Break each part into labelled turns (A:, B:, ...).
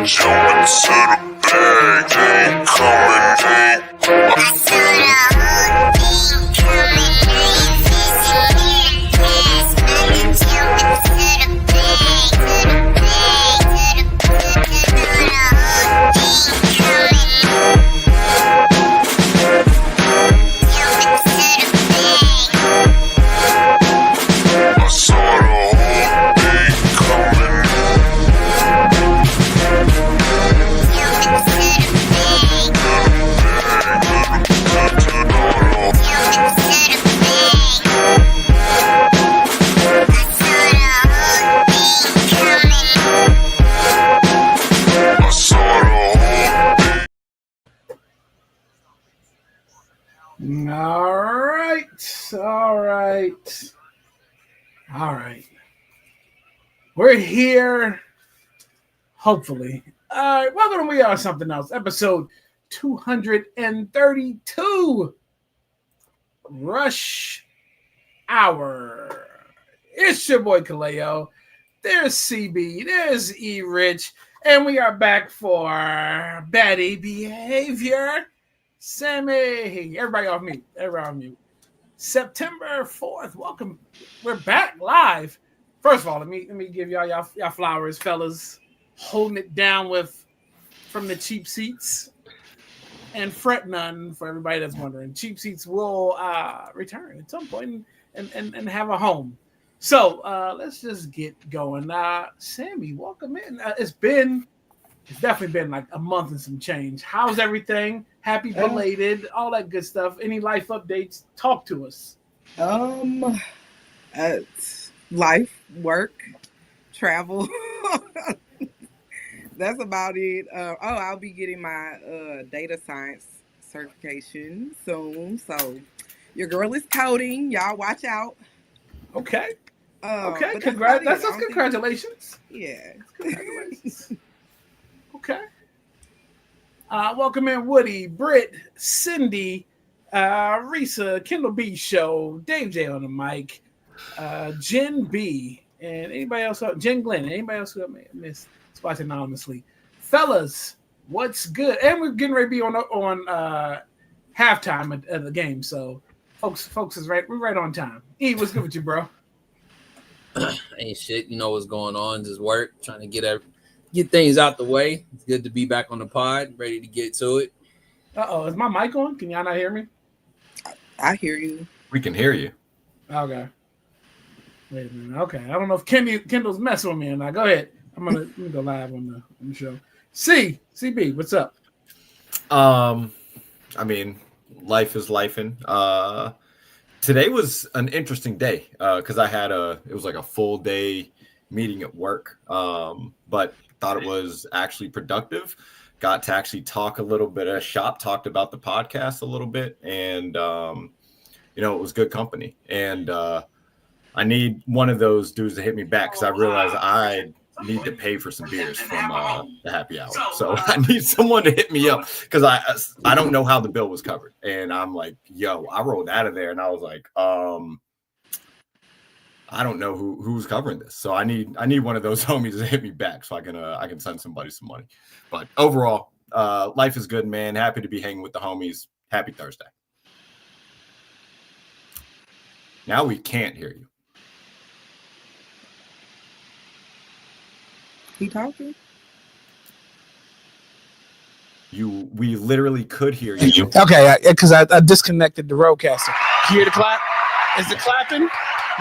A: Jumping to the bag, ain't coming, ain't. I saw the whole thing coming, ain't facing their past. Running, jumping to the bag, to the bag, to the bag. I saw the whole thing coming. I saw the whole thing coming.
B: All right. We're here. Hopefully. All right. Welcome to We Are Something Else, episode 232. Rush Hour. It's your boy Kaleo. There's CB. There's E Rich. And we are back for Baddie Behavior. Sammy. Everybody off mute. Everybody off mute. September 4th. Welcome. We're back live. First of all, let me give y'all flowers, fellas. Holding it down from the cheap seats. And fret none for everybody that's wondering. Cheap seats will return at some point and have a home. So let's just get going. Sammy, welcome in. It's definitely been like a month and some change. How's everything? Happy belated, all that good stuff. Any life updates? Talk to us.
C: Life, work, travel. That's about it. I'll be getting my data science certification soon. So your girl is coding. Y'all watch out.
B: Okay. Okay. That's congratulations.
C: Yeah.
B: Congratulations. Okay. Welcome in Woody, Britt, Cindy, Risa, Kendall B Show, Dave J on the mic, Jen B, and anybody else? Jen Glenn. Anybody else who I may have missed? Watch anonymously, fellas. What's good? And we're getting ready to be on halftime at the game. So, folks is right. We're right on time. E, what's good with you, bro?
D: Ain't shit. You know what's going on? Just work, trying to get things out the way. It's good to be back on the pod, ready to get to it.
B: Is my mic on? Can y'all not hear me?
C: I hear you.
E: We can hear you.
B: Okay. Wait a minute. Okay. I don't know if Kendall's messing with me or not. Go ahead. Let me go live on the show. CB, what's up?
E: I mean, life is lifing. Today was an interesting day because it was like a full day meeting at work, but thought it was actually productive. Got to actually talk a little bit of shop, talked about the podcast a little bit, and it was good company. And I need one of those dudes to hit me back because I realized I need to pay for some beers from the happy hour. So I need someone to hit me up because I don't know how the bill was covered. And I'm like, yo, I rolled out of there and I was like, I don't know who's covering this. So I need one of those homies to hit me back so I can send somebody some money. But overall, life is good, man. Happy to be hanging with the homies. Happy Thursday. Now we can't hear you.
C: He talking?
E: We literally could hear you.
B: Okay, because I disconnected the roadcaster. You hear the clap? Is it clapping?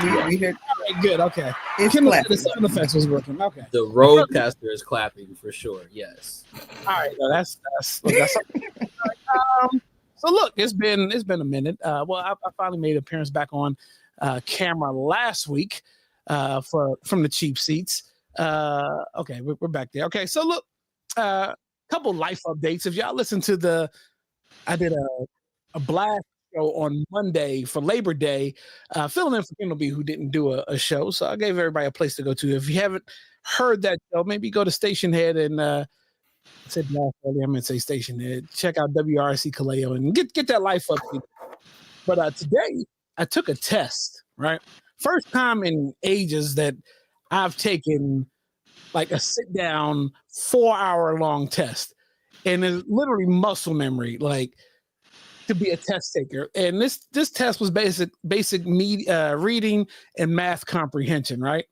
C: We hear.
B: All right, good. Okay.
C: It's clapping.
B: The sound effects was working. Okay.
D: The roadcaster is clapping for sure. Yes.
B: All right. No, that's so look, it's been a minute. I finally made an appearance back on camera last week from the cheap seats. Okay, we're back there. Okay, so look, couple life updates. If y'all listen to I did a blast show on Monday for Labor Day, filling in for Kendall B, who didn't do a show. So I gave everybody a place to go to. If you haven't heard that show, maybe go to Station Head and I said last earlier, I'm gonna say Station Head. Check out WRC Kaleo and get that life update. But today I took a test. Right, first time in ages that I've taken like a sit down 4-hour long test, and it's literally muscle memory, like to be a test taker. And this test was basic reading and math comprehension, right?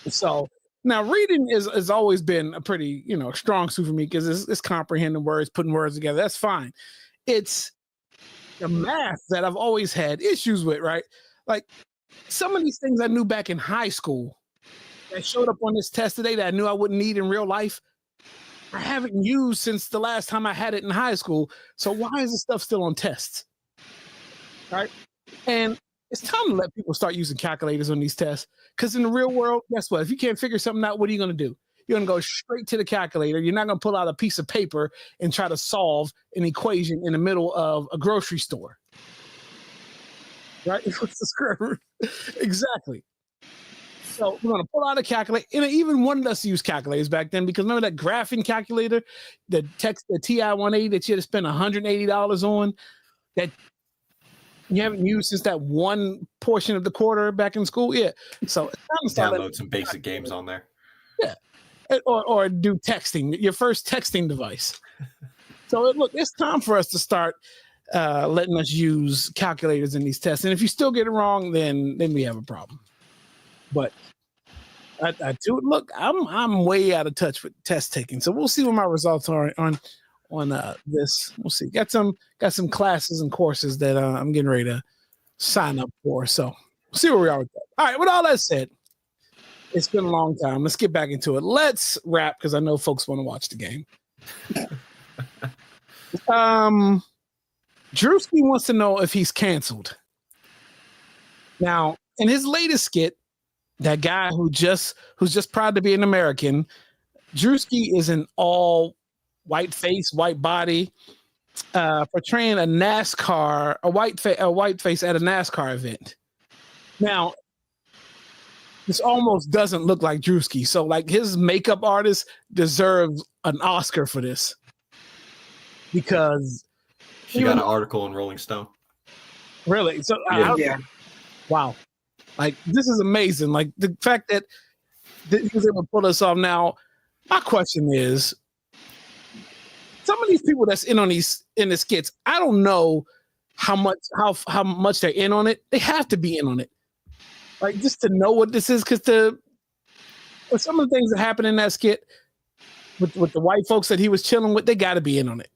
B: So now reading has always been a pretty strong suit for me because it's comprehending words, putting words together. That's fine. It's the math that I've always had issues with, right? Like some of these things I knew back in high school that showed up on this test today that I knew I wouldn't need in real life, I haven't used since the last time I had it in high school. So why is this stuff still on tests? Right? And it's time to let people start using calculators on these tests. Because in the real world, guess what? If you can't figure something out, what are you going to do? You're going to go straight to the calculator. You're not going to pull out a piece of paper and try to solve an equation in the middle of a grocery store. Right? What's the square root? Exactly. So we're going to pull out a calculator. And I even wanted us to use calculators back then because remember that graphing calculator, the TI-180 that you had to spend $180 on that you haven't used since that one portion of the quarter back in school? Yeah. So
E: download some basic games on there.
B: Yeah. Or do texting, your first texting device. So look, it's time for us to start letting us use calculators in these tests. And if you still get it wrong, then we have a problem. But I do look, I'm way out of touch with test taking. So we'll see what my results are on this. We'll see. Got some classes and courses that I'm getting ready to sign up for. So we'll see where we are with that. All right. With all that said, it's been a long time. Let's get back into it. Let's wrap because I know folks want to watch the game. Drewski wants to know if he's canceled. Now, in his latest skit, that guy who's just proud to be an American, Drewski is an all white face, white body, portraying a white face at a NASCAR event. Now, this almost doesn't look like Drewski. So like his makeup artist deserves an Oscar for this. Because
E: she got an article in Rolling Stone.
B: Really? So
C: yeah.
B: Wow. Like this is amazing. Like the fact that he was able to pull this off. Now, my question is, some of these people that's in the skits, I don't know how much they're in on it. They have to be in on it. Like just to know what this is, because some of the things that happen in that skit with the white folks that he was chilling with, they got to be in on it.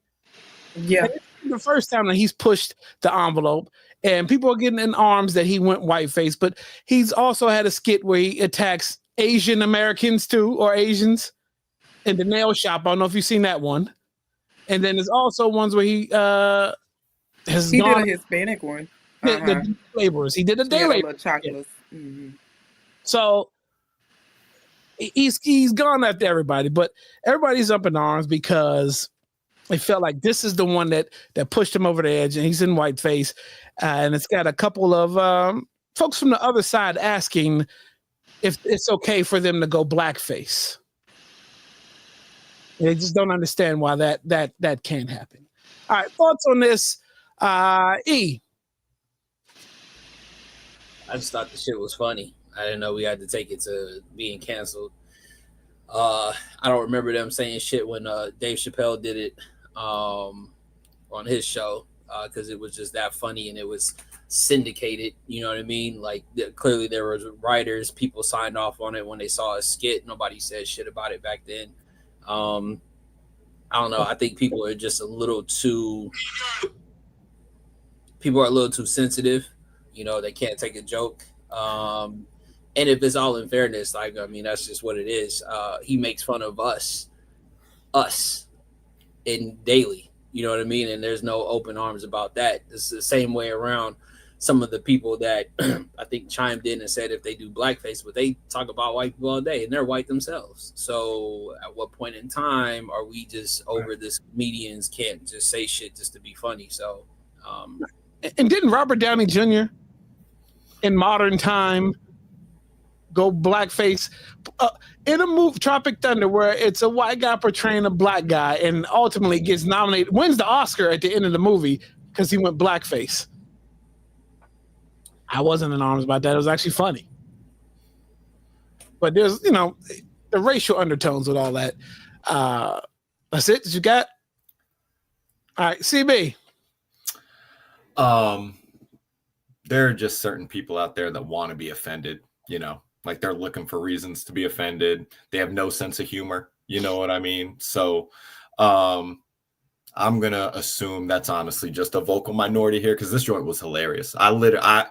C: Yeah.
B: The first time that he's pushed the envelope and people are getting in arms that he went whiteface, but he's also had a skit where he attacks Asian Americans too, or Asians in the nail shop. I don't know if you've seen that one. And then there's also ones where he did a
C: Hispanic one.
B: The laborers. He did a day labor.
C: Chocolates. Mm-hmm.
B: So he's gone after everybody, but everybody's up in arms because they felt like this is the one that pushed him over the edge, and he's in whiteface. And it's got a couple of folks from the other side asking if it's okay for them to go blackface. They just don't understand why that can't happen. All right, thoughts on this, E?
D: I just thought the shit was funny. I didn't know we had to take it to being canceled. I don't remember them saying shit when Dave Chappelle did it on his show because it was just that funny and it was syndicated. You know what I mean? Like clearly there was writers, people signed off on it when they saw a skit. Nobody said shit about it back then. I don't know. I think people are just a little too sensitive. You know, they can't take a joke. And if it's all in fairness, like, I mean, that's just what it is. He makes fun of us in daily, you know what I mean? And there's no open arms about that. It's the same way around some of the people that I think chimed in and said if they do blackface, but they talk about white people all day and they're white themselves. So at what point in time are we just over this comedians can't just say shit just to be funny? So,
B: and didn't Robert Downey Jr. in modern time go blackface in a movie Tropic Thunder where it's a white guy portraying a black guy and ultimately gets nominated, wins the Oscar at the end of the movie because he went blackface? I wasn't in arms about that. It was actually funny. But there's, the racial undertones with all that. That's it that you got? All right, CB.
E: There are just certain people out there that want to be offended, you know, like they're looking for reasons to be offended. They have no sense of humor. You know what I mean? So I'm going to assume that's honestly just a vocal minority here because this joint was hilarious. I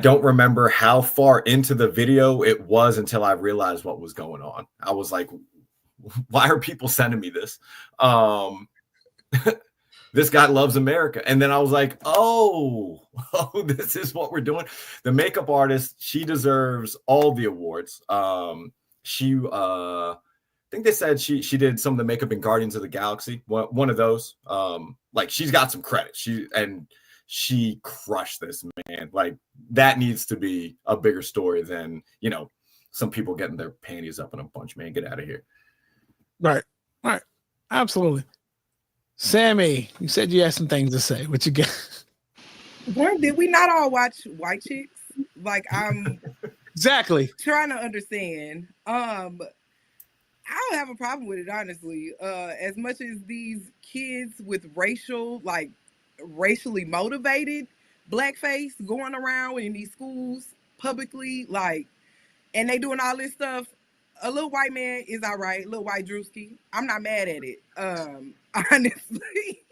E: don't remember how far into the video it was until I realized what was going on. I was like, why are people sending me this? This guy loves America. And then I was like, oh, this is what we're doing. The makeup artist, she deserves all the awards. I think they said she did some of the makeup in Guardians of the Galaxy, one of those. Like she's got some credit. She crushed this, man. Like that needs to be a bigger story than, you know, some people getting their panties up in a bunch, man. Get out of here.
B: Right. Absolutely. Sammy, you said you had some things to say. What you got?
C: Boy, did we not all watch White Chicks? Like I'm
B: exactly
C: trying to understand. I don't have a problem with it, honestly. As much as these kids with racially motivated blackface going around in these schools publicly, like, and they doing all this stuff. A little white man is all right. Little white Drewski. I'm not mad at it. Honestly.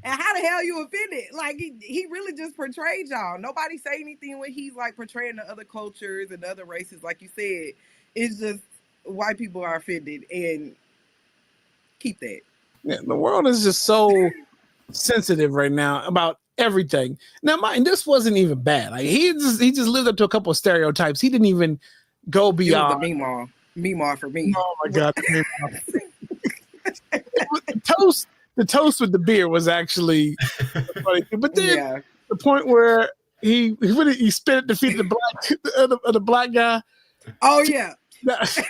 C: And how the hell you offended? Like he really just portrayed y'all. Nobody say anything when he's like portraying the other cultures and other races. Like you said, it's just white people are offended and keep that.
B: Yeah, the world is just so sensitive right now about everything. Now, mind, this wasn't even bad. Like he just lived up to a couple of stereotypes. He didn't even go beyond.
C: It was the Meemaw for me.
B: Oh my god! The toast with the beer was actually funny, but then the point where he spit at the feet of the black guy.
C: Oh yeah. But he's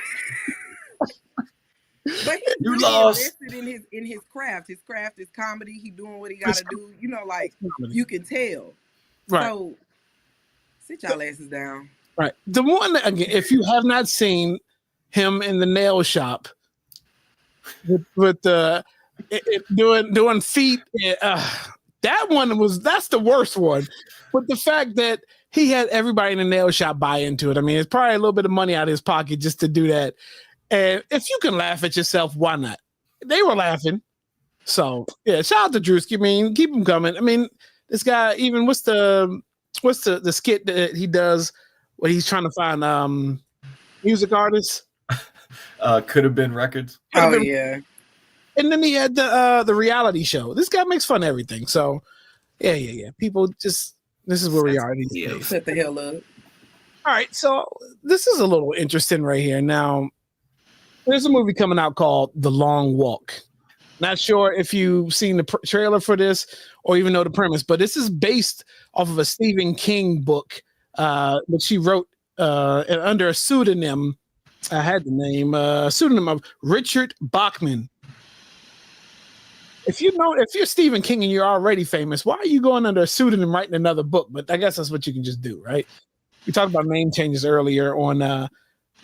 E: you
C: really
E: lost.
C: invested in his craft. His craft is comedy. He doing what he got to do. You know, like you can tell.
B: Right.
C: So sit y'all asses down.
B: Right. The one again, if you have not seen him in the nail shop with doing feet, that's the worst one. But the fact that he had everybody in the nail shop buy into it. I mean, it's probably a little bit of money out of his pocket just to do that. And if you can laugh at yourself, why not? They were laughing. So yeah, shout out to Drewski. I mean, keep him coming. I mean, this guy, even what's the skit that he does when he's trying to find music artists?
E: Could have been records.
C: Yeah.
B: And then he had the reality show. This guy makes fun of everything. So yeah. People just, this is where we are these days.
C: Shut the hell up.
B: All right, so this is a little interesting right here. Now, there's a movie coming out called The Long Walk. Not sure if you've seen the trailer for this or even know the premise, but this is based off of a Stephen King book that she wrote under a pseudonym. I had the name, pseudonym of Richard Bachman. If you're Stephen King and you're already famous, why are you going under a pseudonym writing another book? But I guess that's what you can just do, right? We talked about name changes earlier on the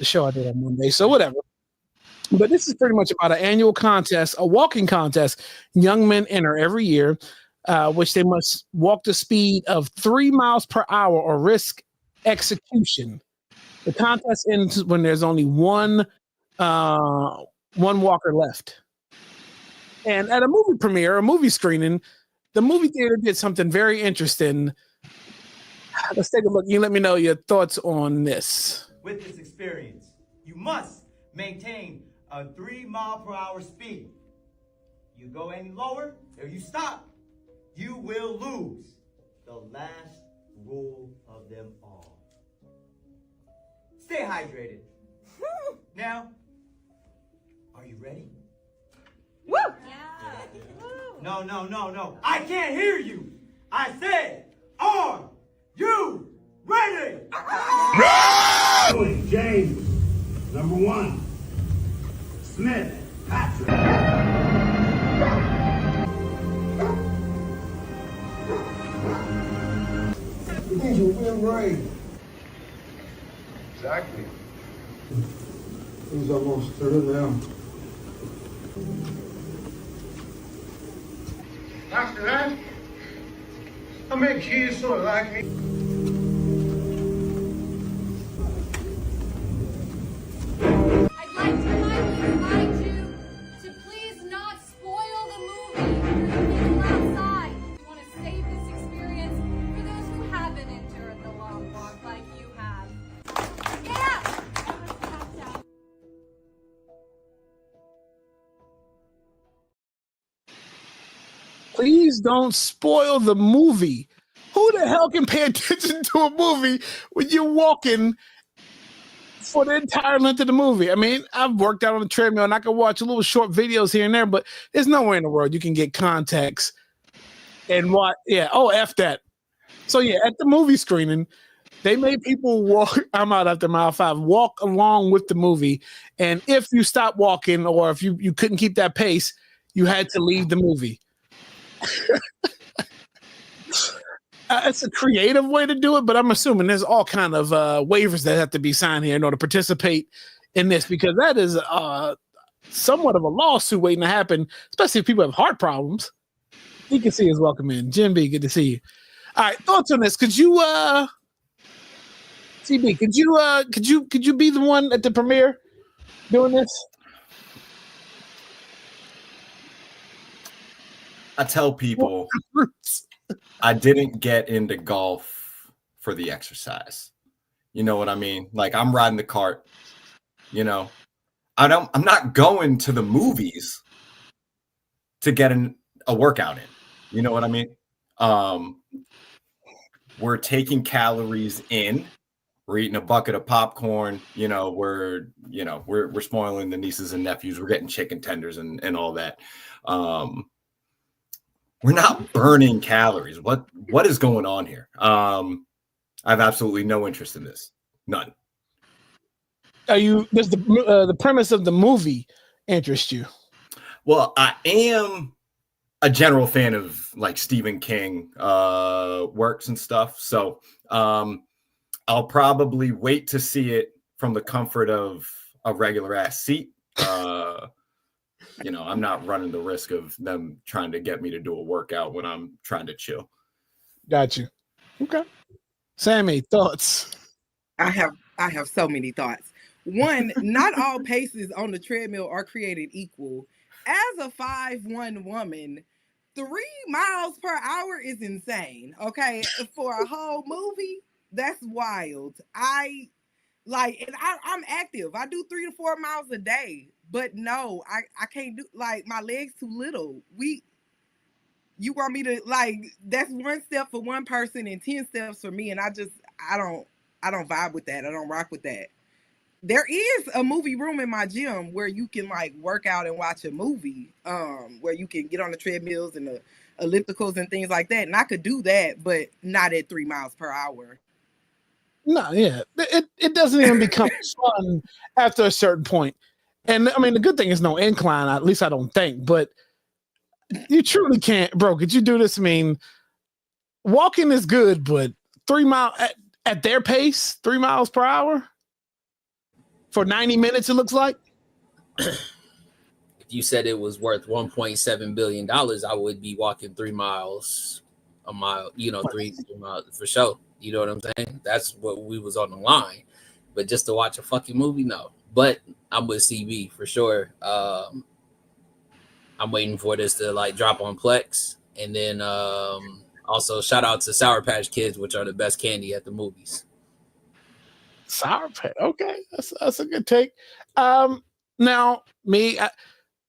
B: show I did on Monday, so whatever. But this is pretty much about an annual contest, a walking contest young men enter every year, which they must walk the speed of 3 miles per hour or risk execution. The contest ends when there's only one walker left. And at a movie premiere, a movie screening, the movie theater did something very interesting. Let's take a look. You let me know your thoughts on this.
F: With this experience, you must maintain a 3 mile per hour speed. You go any lower, or you stop, you will lose. The last rule of them all. Stay hydrated. Now, are you ready?
A: Woo!
F: No. I can't hear you. I said, are you ready?
G: James, number 1. Smith, Patrick.
H: These are real great.
I: Exactly.
G: He's almost through now. After that, how many kids sort of like me?
H: I'd like to remind you to please not spoil the movie for the people outside. We want to save this experience for those who haven't endured the long walk like you have. Yeah!
B: Please don't spoil the movie. Who the hell can pay attention to a movie when you're walking for the entire length of the movie? I mean, I've worked out on the treadmill and I can watch little short videos here and there, but there's nowhere in the world you can get context and what. Yeah. Oh, F that. So yeah, at the movie screening, they made people walk. I'm out after mile 5. Walk along with the movie, and if you stopped walking or if you couldn't keep that pace, you had to leave the movie. It's a creative way to do it, but I'm assuming there's all kind of waivers that have to be signed here in order to participate in this, because that is somewhat of a lawsuit waiting to happen, especially if people have heart problems. You can see us welcome in. Jim B, good to see you. All right, thoughts on this? Could you CB, could you be the one at the premiere doing this?
E: I tell people I didn't get into golf for the exercise. You know what I mean? Like, I'm riding the cart, you know. I'm not going to the movies to get a workout in. You know what I mean? We're taking calories in. We're eating a bucket of popcorn. We're spoiling the nieces and nephews. We're getting chicken tenders and all that. We're not burning calories. What is going on here? I have absolutely no interest in this. None.
B: Does the premise of the movie interest you?
E: Well, I am a general fan of like Stephen King works and stuff. So I'll probably wait to see it from the comfort of a regular ass seat. I'm not running the risk of them trying to get me to do a workout when I'm trying to chill.
B: Got you. Okay. Sammy, thoughts?
C: I have so many thoughts. One, not all paces on the treadmill are created equal. As a 5'1" woman, 3 miles per hour is insane. Okay, for a whole movie, that's wild. I'm active. I do 3 to 4 miles a day, but no, I can't do, like, my legs too little. You want me to, like, that's 1 step for one person and 10 steps for me, and I don't vibe with that. I don't rock with that. There is a movie room in my gym where you can like work out and watch a movie, where you can get on the treadmills and the ellipticals and things like that. And I could do that, but not at 3 miles per hour.
B: No, yeah. It doesn't even become fun after a certain point. And I mean, the good thing is no incline, at least I don't think, but you truly can't, bro. Could you do this? I mean, walking is good, but 3 mile at their pace, 3 miles per hour for 90 minutes, it looks like.
D: If you said it was worth $1.7 billion, I would be walking 3 miles a mile, 3 miles for sure. You know what I'm saying? That's what we was on the line. But just to watch a fucking movie, no. But I'm with CB for sure. I'm waiting for this to like drop on Plex. And then also shout out to Sour Patch Kids, which are the best candy at the movies.
B: Sour Patch, okay, that's a good take. Now me,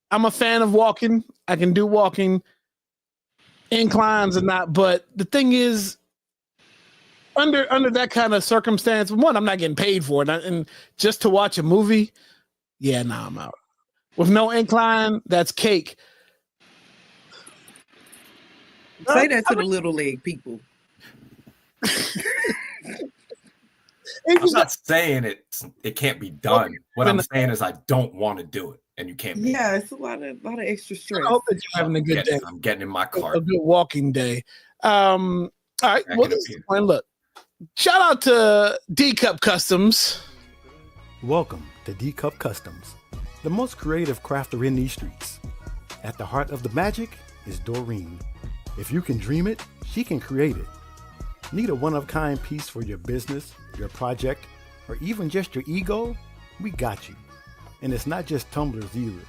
B: I'm a fan of walking. I can do walking, inclines and not. But the thing is, under that kind of circumstance, one, I'm not getting paid for it, and just to watch a movie, yeah, nah, I'm out. With no incline, that's cake.
C: Say that to the little leg people.
E: I'm not saying it can't be done. What I'm saying is I don't want to do it, and you can't.
C: Yeah, it's a lot of extra stress.
B: I hope that you're having a good day.
E: I'm getting in my car.
B: A good walking day. All right. Well, look. Shout out to D Cup Customs.
I: Welcome to D Cup Customs, the most creative crafter in these streets. At the heart of the magic is Doreen. If you can dream it, she can create it. Need a one-of-a-kind piece for your business, your project, or even just your ego? We got you. And it's not just tumblers either.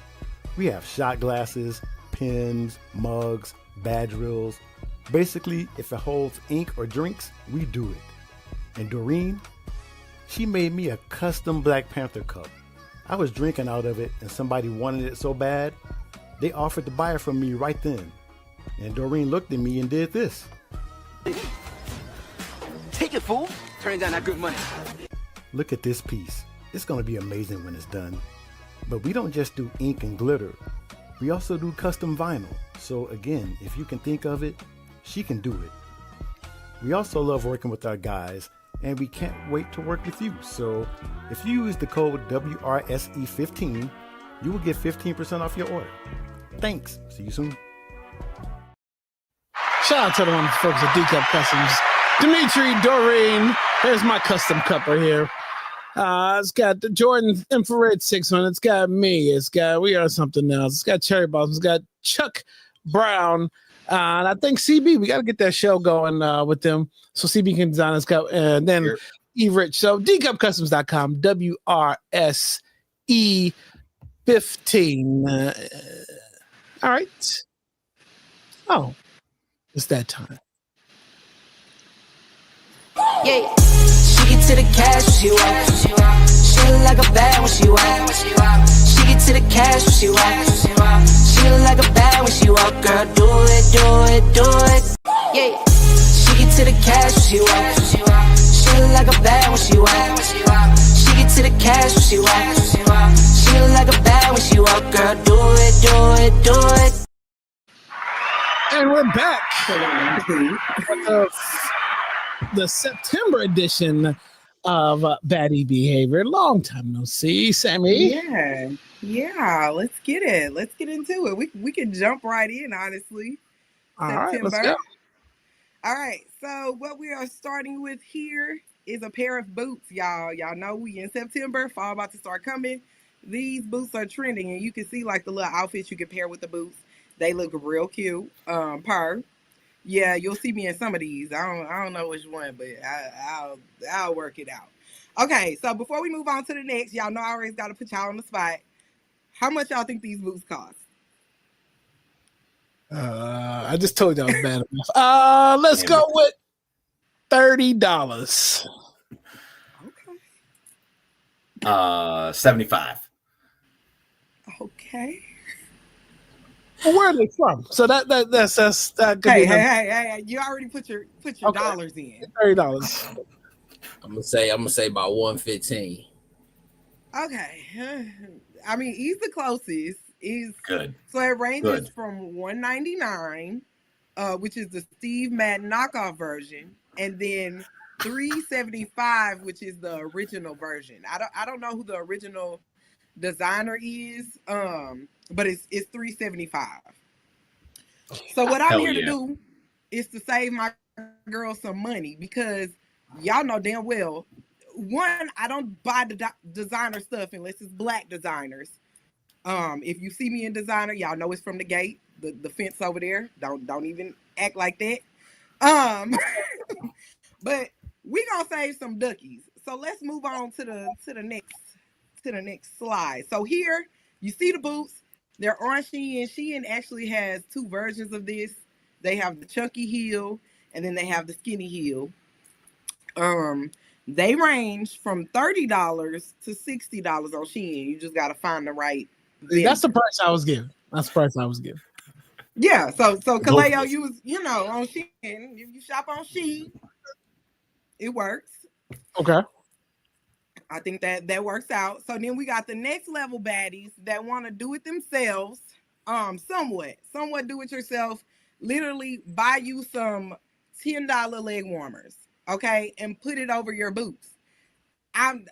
I: We have shot glasses, pens, mugs, badge reels. Basically, if it holds ink or drinks, we do it. And Doreen, she made me a custom Black Panther cup. I was drinking out of it and somebody wanted it so bad, they offered to buy it from me right then. And Doreen looked at me and did this.
J: Take it, fool. Turn down that good money.
I: Look at this piece. It's gonna be amazing when it's done. But we don't just do ink and glitter. We also do custom vinyl. So again, if you can think of it, she can do it. We also love working with our guys, and we can't wait to work with you. So if you use the code WRSE15, you will get 15% off your order. Thanks. See you soon.
B: Shout out to the wonderful folks at D Cup Customs. Dimitri, Doreen, here's my custom cup right here. It's got the Jordan Infrared 600. It's got me. We are something else. It's got Cherry Blossom. It's got Chuck Brown. And I think CB, we got to get that show going with them so CB can design us cup. And then E-Rich. So dcupcustoms.com, WRSE15. All right. Oh, it's that time.
K: Yeah, she get to the cash when she walk. She look like a bad when she walk. She get to the cash when she walk. She look like a bad when she walk. Girl, do it, do it, do it. Yeah, she get to the cash when she walk. She look like a bad when she walk. She get to the cash when she walk. She look like a bad when she walk. Girl, do it, do it, do it.
B: And we're back. The September edition of Baddie Behavior. Long time no see, Sammy.
C: Yeah. Let's get it. Let's get into it. We can jump right in, honestly.
B: All right, let's go.
C: All right. So what we are starting with here is a pair of boots, y'all. Y'all know we in September. Fall about to start coming. These boots are trending, and you can see like the little outfits you can pair with the boots. They look real cute. Yeah, you'll see me in some of these. I don't know which one, but I'll work it out. Okay, so before we move on to the next, y'all know I always got to put y'all on the spot. How much y'all think these boots cost?
B: I just told y'all it's bad enough. Let's go with $30.
C: Okay.
E: 75.
C: Okay.
B: Well, where are they from? So that's that.
C: Hey! You already put your dollars in.
B: $30.
D: I'm gonna say about 115.
C: Okay. I mean, he's the closest. Is
E: good.
C: So it ranges from $199, which is the Steve Madden knockoff version, and then $375, which is the original version. I don't know who the original designer is, but it's $375. So what I'm here to do is to save my girl some money, because y'all know damn well, one, I don't buy the designer stuff unless it's black designers. If you see me in designer, y'all know it's from the gate, the fence over there. Don't even act like that. But we gonna save some duckies. So let's move on to the next slide. So here you see the boots. They're on Shein. Shein actually has two versions of this. They have the chunky heel and then they have the skinny heel. They range from $30 to $60 on Shein. You just gotta find the right vendor.
B: That's the price I was given.
C: Yeah, so Kaleo, you was on Shein. If you shop on Shein, it works.
B: Okay.
C: I think that works out. So then we got the next level baddies that want to do it themselves. Somewhat do it yourself. Literally buy you some $10 leg warmers, okay, and put it over your boots. I'm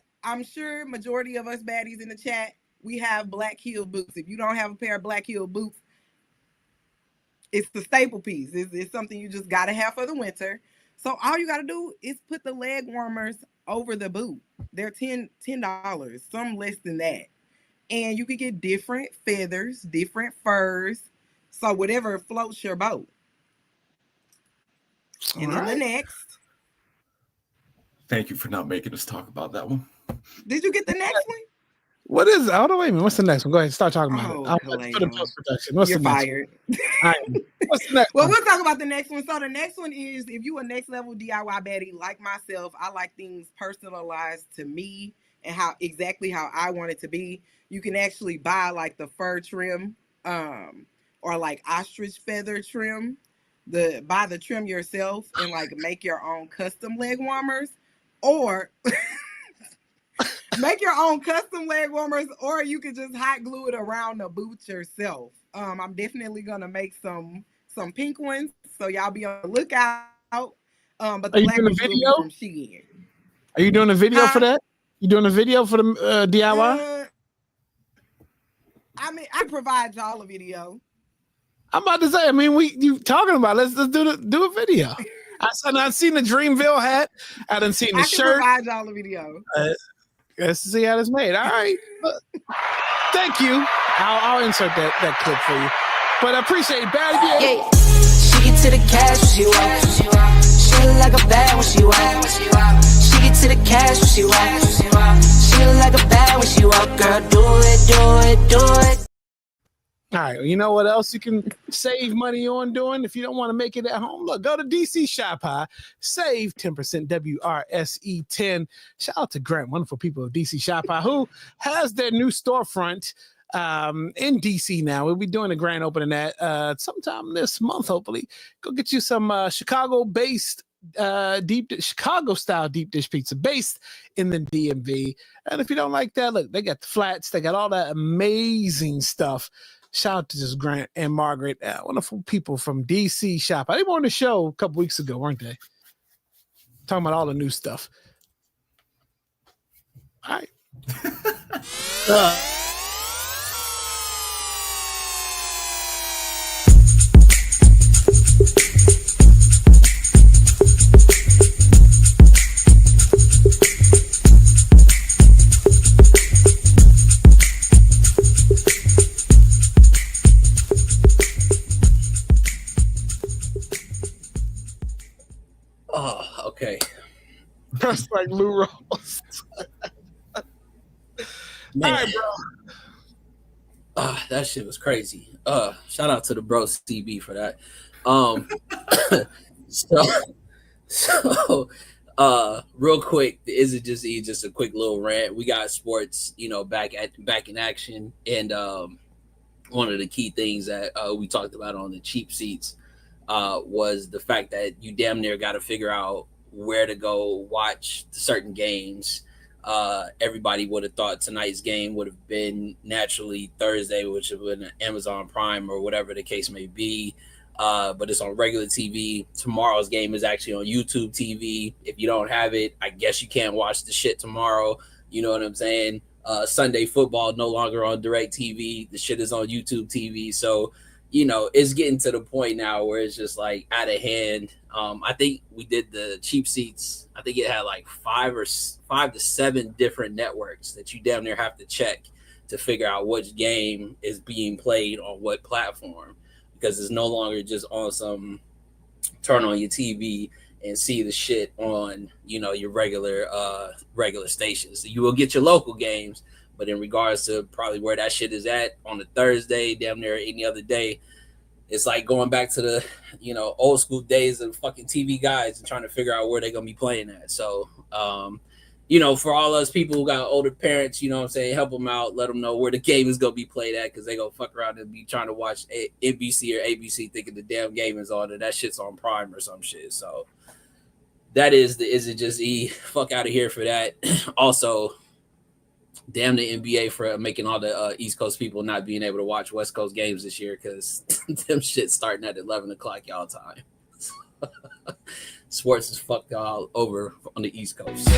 C: sure majority of us baddies in the chat, we have black heel boots. If you don't have a pair of black heel boots, it's the staple piece. It's something you just gotta have for the winter. So all you gotta do is put the leg warmers over the boot. They're $10, some less than that. And you can get different feathers, different furs. So whatever floats your boat. And then the next.
E: Thank you for not making us talk about that one.
C: Did you get the next one?
B: What is it? Hold on, wait a minute. What's the next one? Go ahead, start talking about it. I'll put it in post-production. What's
C: You're
B: the next
C: fired.
B: One? What's the next
C: Well,
B: one?
C: we'll talk about the next one. So the next one is, if you a next level DIY baddie like myself, I like things personalized to me and how I want it to be. You can actually buy like the fur trim, or like ostrich feather trim. Buy the trim yourself and like make your own custom leg warmers, or make your own custom leg warmers, or you could just hot glue it around the boot yourself. I'm definitely gonna make some pink ones, so y'all be on the lookout. But the black ones will be from Shein.
B: Are you doing a video for that? You doing a video for the DIY?
C: I mean, I provide y'all a video.
B: I'm about to say. I mean, you talking about? Let's do a video. I've seen the Dreamville hat. I done seen the shirt.
C: I can provide y'all a video.
B: Let's see how it's made. All right. Thank you. I'll insert that clip for you. But I appreciate it. Bad.
K: Yeah. She get to the cash when she walk. She look like a bad when she walk. She get to the cash when she walk. She look like a bad when she walk. Girl, do it, do it, do it.
B: All right, you know what else you can save money on doing if you don't want to make it at home? Look, go to DC Shop High, save 10% WRSE10. Shout out to Grant, wonderful people of DC Shop High, who has their new storefront in DC now. We'll be doing a grand opening at sometime this month, hopefully. Go get you some Chicago-based Chicago style deep dish pizza based in the DMV. And if you don't like that, look, they got the flats, they got all that amazing stuff. Shout out to just Grant and Margaret, wonderful people from DC Shop. They were on the show a couple weeks ago, weren't they? Talking about all the new stuff. All right.
D: Oh, okay.
B: That's like Lou Rolls.
D: Man.
B: All right, bro.
D: That shit was crazy. Shout out to the bro CB for that. So real quick, is it just a quick little rant? We got sports, back in action, and one of the key things that we talked about on the cheap seats was the fact that you damn near got to figure out where to go watch certain games. Everybody would have thought tonight's game would have been naturally Thursday, which would have been Amazon Prime or whatever the case may be. But it's on regular TV. Tomorrow's game is actually on YouTube TV. If you don't have it, I guess you can't watch the shit tomorrow. You know what I'm saying? Sunday football no longer on direct TV. The shit is on YouTube TV. So, it's getting to the point now where it's just like out of hand. I think we did the cheap seats. I think it had like 5 to 7 different networks that you damn near have to check to figure out which game is being played on what platform, because it's no longer just on some turn on your TV and see the shit on, your regular stations. So you will get your local games, but in regards to probably where that shit is at on a Thursday, damn near any other day, it's like going back to the, old school days of fucking TV guides and trying to figure out where they're going to be playing at. So, for all us people who got older parents, what I'm saying, help them out, let them know where the game is going to be played at, because they going to fuck around and be trying to watch NBC or ABC thinking the damn game is on and that shit's on Prime or some shit. So that is it just fuck out of here for that. Also, damn the NBA for making all the East Coast people not being able to watch West Coast games this year, because them shit starting at 11 o'clock y'all time. Sports is fucked all over on the East Coast.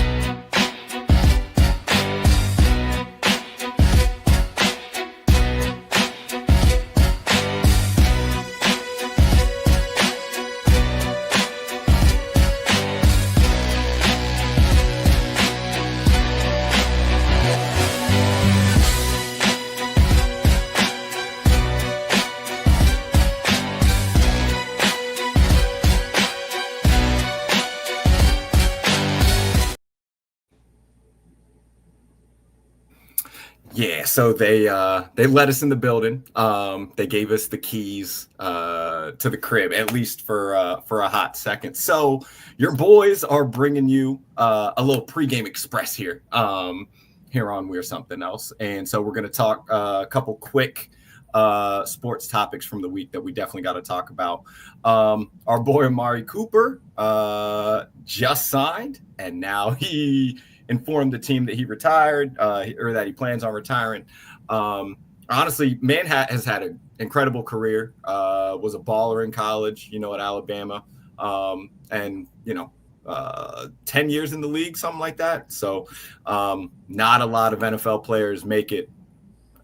E: Yeah, so they let us in the building. They gave us the keys to the crib, at least for a hot second. So your boys are bringing you a little pregame express here, here on We're Something Else, and so we're going to talk a couple quick sports topics from the week that we definitely got to talk about. Our boy Amari Cooper just signed, and now he informed the team that he retired or that he plans on retiring. Honestly, man has had an incredible career, was a baller in college, at Alabama, and 10 years in the league, something like that. So not a lot of NFL players make it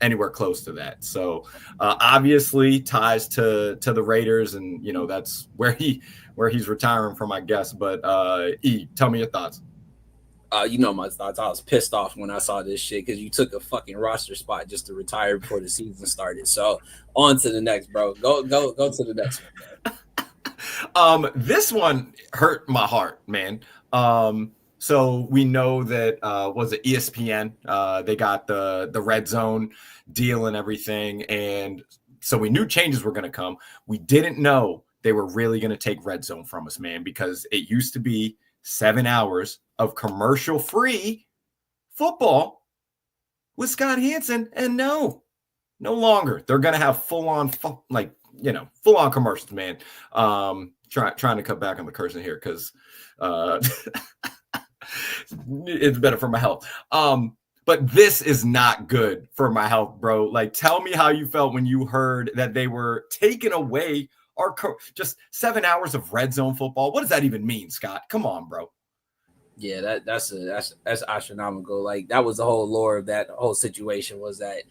E: anywhere close to that. So obviously ties to the Raiders, and that's where he's retiring from, I guess. But tell me your thoughts.
D: My thoughts. I was pissed off when I saw this shit because you took a fucking roster spot just to retire before the season started. So on to the next, bro. Go to the next
E: one. This one hurt my heart, man. So we know that was it ESPN? They got the red zone deal and everything, and so we knew changes were going to come. We didn't know they were really going to take red zone from us, man, because it used to be 7 hours of commercial-free football with Scott Hansen, and no longer. They're going to have full-on commercials, man. Trying to cut back on the cursing here because it's better for my health. But this is not good for my health, bro. Like, tell me how you felt when you heard that they were taking away our just 7 hours of red zone football. What does that even mean, Scott? Come on, bro.
D: Yeah, that's astronomical. Like, that was the whole lore of that whole situation, was that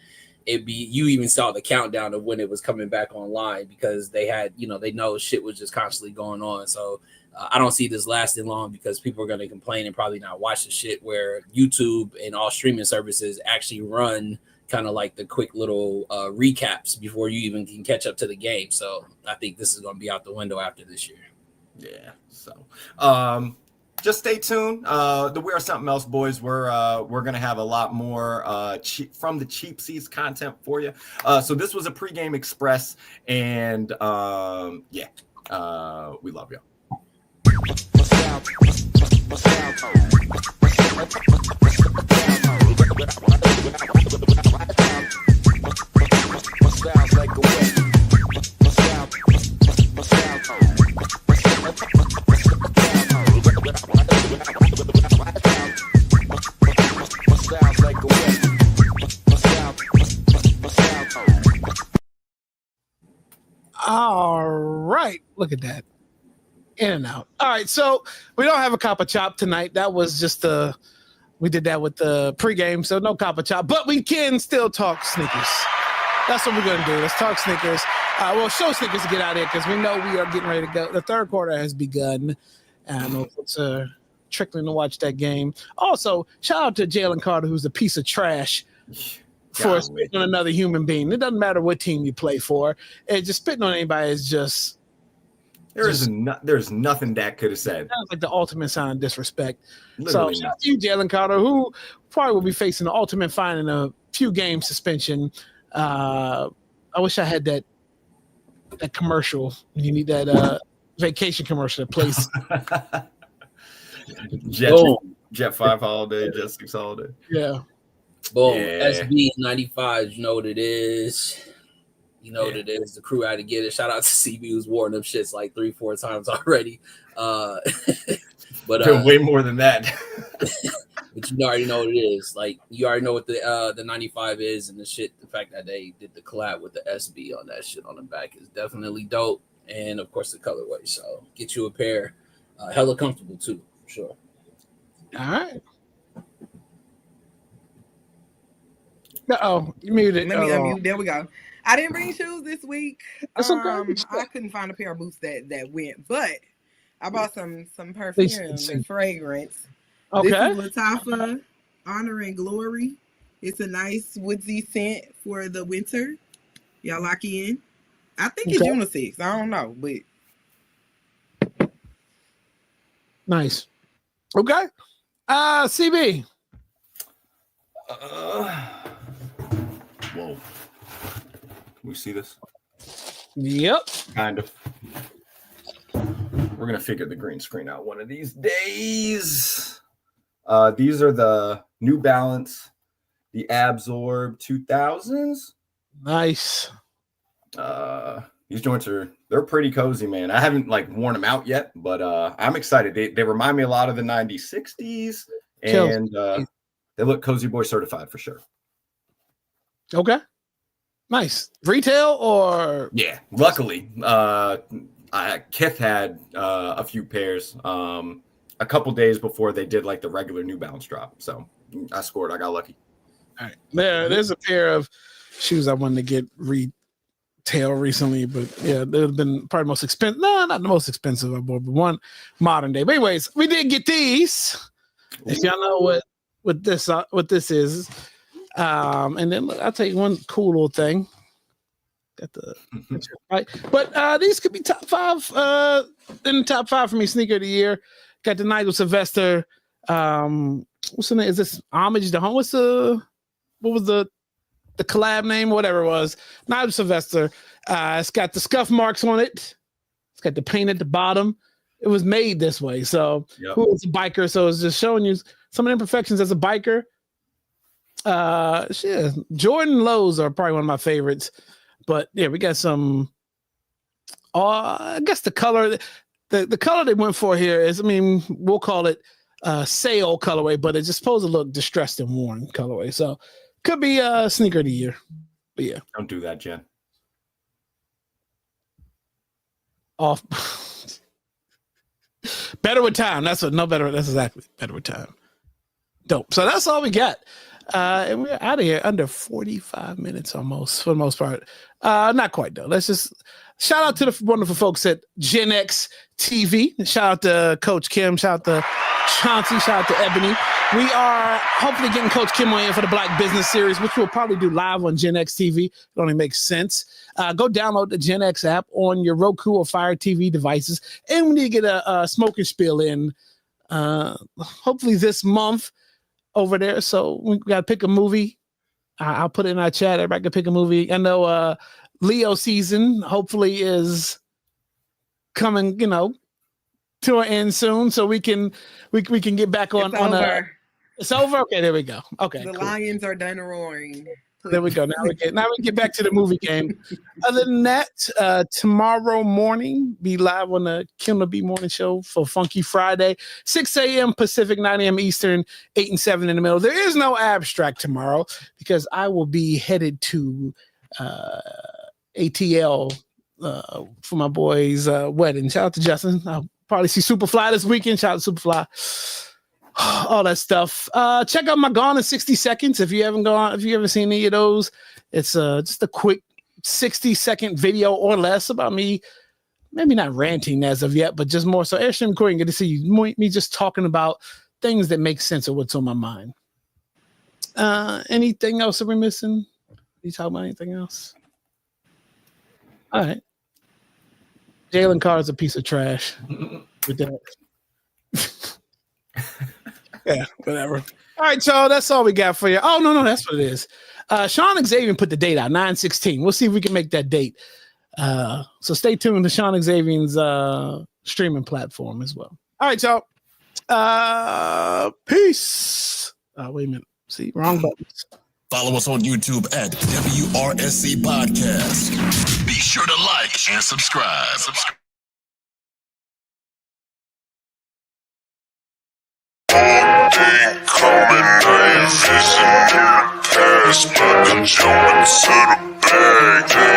D: you even saw the countdown of when it was coming back online, because they had, they know shit was just constantly going on. So I don't see this lasting long, because people are going to complain and probably not watch the shit, where YouTube and all streaming services actually run kind of like the quick little recaps before you even can catch up to the game. So I think this is going to be out the window after this year.
E: Yeah. So just stay tuned. The We Are Something Else boys, we're gonna have a lot more from the cheap seats content for you. So this was a pregame express, and we love you.
B: All right, look at that. In and out. All right, so we don't have a Copper Chop tonight. That was just we did that with the pregame, so no Copper Chop, but we can still talk sneakers. That's what we're going to do. Let's talk sneakers. We'll show sneakers to get out of here, because we know we are getting ready to go. The third quarter has begun, and I know folks are trickling to watch that game. Also, shout out to Jalen Carter, who's a piece of trash for spitting on another human being. It doesn't matter what team you play for. Just spitting on anybody is just...
E: There's nothing Dak could have said.
B: Sounds like the ultimate sign of disrespect.
E: Literally
B: so shout out to you, Jalen Carter, who probably will be facing the ultimate fine and a few game suspension. I wish I had that commercial. You need that vacation commercial that plays.
E: Jet 5 holiday, Jet 6 holiday.
B: Yeah.
D: Boom. Yeah. SB 95, you know what it is. What it is. The crew had to get it. Shout out to CB, who's worn them shits like 3-4 times already. But
E: way more than that.
D: But you already know what it is. Like, you already know what the 95 is, and the shit. The fact that they did the collab with the SB on that shit on the back is definitely dope. And of course the colorway. So get you a pair. Hella comfortable too, for sure.
B: All right. Uh-oh, you muted.
C: Let me unmute. There we go. I didn't bring shoes this week. I couldn't find a pair of boots that went, but I bought some perfume and fragrance.
B: Okay.
C: This is Lattafa Honor and Glory. It's a nice woodsy scent for the winter. Y'all lock in. I think it's unisex. I don't know, but
B: nice. Okay. CB.
E: Whoa. Can we see this?
B: Yep.
E: Kind of. We're going to figure the green screen out one of these days. These are the New Balance, the Absorb 2000s.
B: Nice.
E: These joints they're pretty cozy, man. I haven't like worn them out yet, but I'm excited. They remind me a lot of the 90s, 60s, and they look Cozy Boy certified for sure.
B: Okay. Nice. Retail or?
E: Yeah, luckily. Kith had a few pairs a couple days before they did like the regular New Balance drop. So I scored. I got lucky.
B: All right. There's a pair of shoes I wanted to get retail recently, but yeah, they've been probably the most expensive. No, not the most expensive I bought, but one modern day. But anyways, we did get these. If y'all know what this is. And then I'll tell you one cool little thing. Got the right, but these could be top 5 in the top 5 for me sneaker of the year. Got the Nigel Sylvester. What's the name? Is this homage to home? What was the collab name? Whatever it was. Nigel Sylvester. It's got the scuff marks on it. It's got the paint at the bottom. It was made this way. So who is a biker? So it's just showing you some of the imperfections as a biker. Jordan Lows are probably one of my favorites. But yeah, we got some. I guess the color, the color they went for here is, I mean, we'll call it sale colorway, but it's just supposed to look distressed and worn colorway. So could be a sneaker of the year. But yeah,
E: don't do that, Jen.
B: Off. Better with time. That's exactly better with time. Dope. So that's all we got. And we're out of here under 45 minutes almost, for the most part. Not quite, though. Let's just shout out to the wonderful folks at Gen X TV. Shout out to Coach Kim. Shout out to Chauncey. Shout out to Ebony. We are hopefully getting Coach Kim on in for the Black Business Series, which we'll probably do live on Gen X TV. It only makes sense. Go download the Gen X app on your Roku or Fire TV devices. And we need to get a smoking spiel in hopefully this month over there. So we got to pick a movie. I'll put it in our chat. Everybody can pick a movie. I know Leo season hopefully is coming, to an end soon, so we can get back on. It's over. Okay, there we go. Okay,
C: the lions are done roaring.
B: There we go. Now we can get back to the movie game. Other than that, tomorrow morning be live on the Kim B Morning Show for Funky Friday, 6 a.m. Pacific, 9 a.m. Eastern, 8 and 7 in the middle. There is no abstract tomorrow because I will be headed to ATL for my boy's wedding. Shout out to Justin. I'll probably see Superfly this weekend. Shout out to Superfly. All that stuff. Check out my Gone in 60 Seconds. If you haven't seen any of those, it's just a quick 60-second video or less about me, maybe not ranting as of yet, but just more so airstream recording. Get to see me just talking about things that make sense of what's on my mind. Anything else that we're missing? You talking about anything else? All right. Jalen Carter's a piece of trash. With that. Yeah, whatever. All right, y'all. That's all we got for you. Oh, no, that's what it is. Sean Xavier put the date out, 9/16. We'll see if we can make that date. So stay tuned to Sean Xavier's streaming platform as well. All right, y'all. Peace. Wait a minute. See, wrong buttons.
L: Follow us on YouTube at WRSC Podcast. Be sure to like and subscribe.
A: Day coming, I ain't vision in the past, but I'm jumping to the bag.